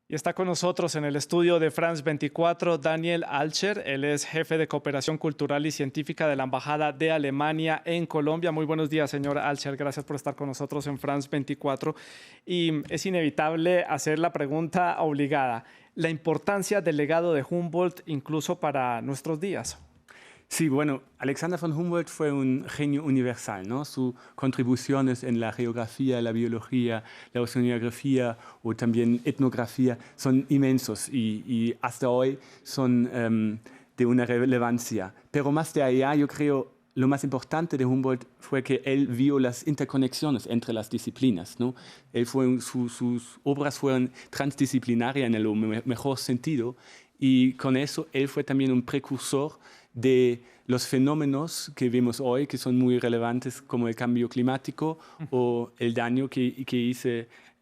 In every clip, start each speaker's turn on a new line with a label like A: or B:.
A: Y está con nosotros en el estudio de France 24 Daniel Alcher. Él es jefe de cooperación cultural y científica de la Embajada de Alemania en Colombia. Muy buenos días, señor Alcher. Gracias por estar con nosotros en France 24. Y es inevitable hacer la pregunta obligada. La importancia del legado de Humboldt incluso para nuestros días.
B: Sí, bueno, Alexander von Humboldt fue un genio universal, ¿no? Sus contribuciones en la geografía, la biología, la oceanografía o también etnografía son inmensos y hasta hoy son de una relevancia. Pero más de allá, yo creo, lo más importante de Humboldt fue que él vio las interconexiones entre las disciplinas, ¿no? Sus obras fueron transdisciplinarias en el mejor sentido y con eso él fue también un precursor de los fenómenos que vemos hoy, que son muy relevantes, como el cambio climático o el daño que hizo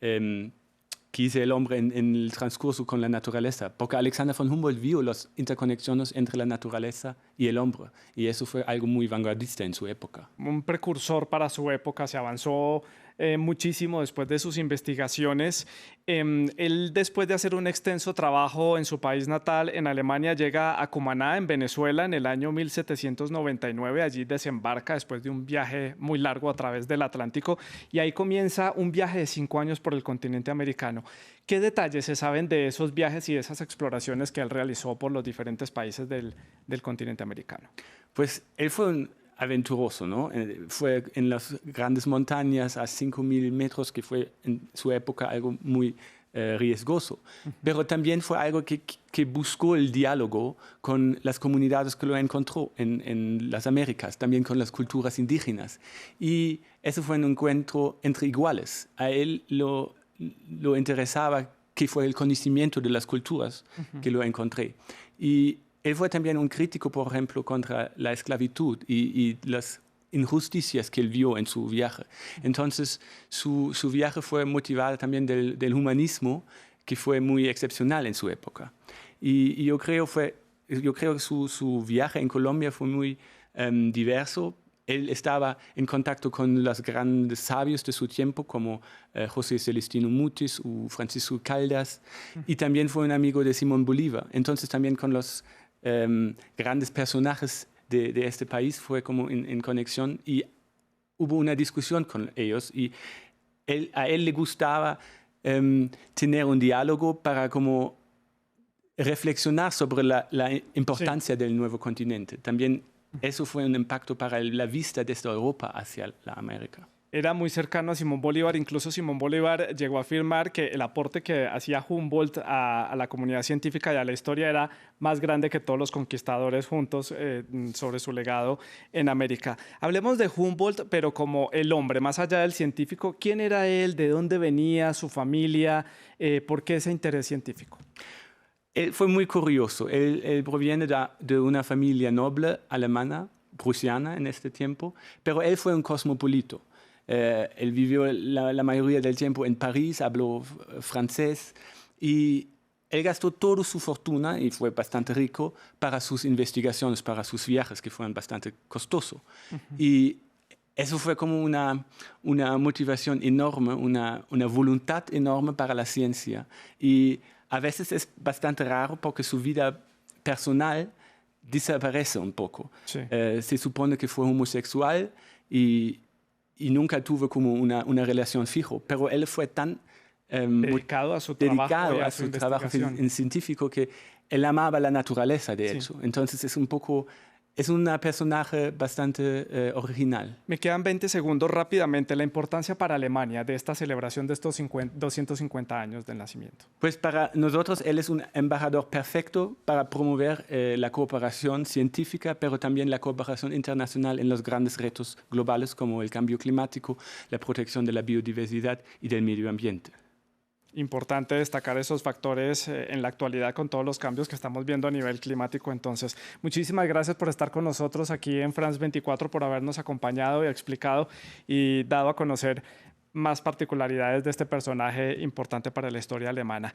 B: el hombre en el transcurso con la naturaleza. Porque Alexander von Humboldt vio las interconexiones entre la naturaleza y el hombre, y eso fue algo muy vanguardista en su época.
A: Un precursor para su época, se avanzó muchísimo después de sus investigaciones. Él, después de hacer un extenso trabajo en su país natal, en Alemania, llega a Cumaná, en Venezuela, en el año 1799. Allí desembarca después de un viaje muy largo a través del Atlántico y ahí comienza un viaje de 5 años por el continente americano. ¿Qué detalles se saben de esos viajes y de esas exploraciones que él realizó por los diferentes países del continente americano?
B: Pues él fue un aventuroso, ¿no? Fue en las grandes montañas a 5.000 metros, que fue en su época algo muy riesgoso. Pero también fue algo que buscó el diálogo con las comunidades que lo encontró en las Américas, también con las culturas indígenas. Y eso fue un encuentro entre iguales. A él lo interesaba que fue el conocimiento de las culturas que lo encontré. Y él fue también un crítico, por ejemplo, contra la esclavitud y las injusticias que él vio en su viaje. Entonces, su viaje fue motivado también del humanismo, que fue muy excepcional en su época. Y yo creo que su viaje en Colombia fue muy diverso. Él estaba en contacto con los grandes sabios de su tiempo, como José Celestino Mutis o Francisco Caldas, y también fue un amigo de Simón Bolívar. Entonces, también con los grandes personajes de este país fue como en conexión y hubo una discusión con ellos y a él le gustaba tener un diálogo para como reflexionar sobre la importancia del nuevo continente. También eso fue un impacto para la vista desde Europa hacia la América.
A: Era muy cercano a Simón Bolívar. Incluso Simón Bolívar llegó a afirmar que el aporte que hacía Humboldt a la comunidad científica y a la historia era más grande que todos los conquistadores juntos sobre su legado en América. Hablemos de Humboldt, pero como el hombre, más allá del científico. ¿Quién era él? ¿De dónde venía? ¿Su familia? ¿Por qué ese interés científico?
B: Él fue muy curioso. Él proviene de una familia noble alemana, prusiana en este tiempo, pero él fue un cosmopolito. Él vivió la mayoría del tiempo en París, habló francés y él gastó toda su fortuna, y fue bastante rico, para sus investigaciones, para sus viajes, que fueron bastante costosos. Y eso fue como una motivación enorme, una voluntad enorme para la ciencia. Y a veces es bastante raro porque su vida personal desaparece un poco.
A: Sí.
B: Se supone que fue homosexual y nunca tuvo como una relación fija, pero él fue tan
A: dedicado a su trabajo
B: en científico que él amaba la naturaleza, de hecho. Entonces es un personaje bastante original.
A: Me quedan 20 segundos rápidamente. La importancia para Alemania de esta celebración de estos 250 años del nacimiento.
B: Pues para nosotros él es un embajador perfecto para promover la cooperación científica, pero también la cooperación internacional en los grandes retos globales como el cambio climático, la protección de la biodiversidad y del medio ambiente.
A: Importante destacar esos factores en la actualidad con todos los cambios que estamos viendo a nivel climático. Entonces, muchísimas gracias por estar con nosotros aquí en France 24, por habernos acompañado y explicado y dado a conocer más particularidades de este personaje importante para la historia alemana.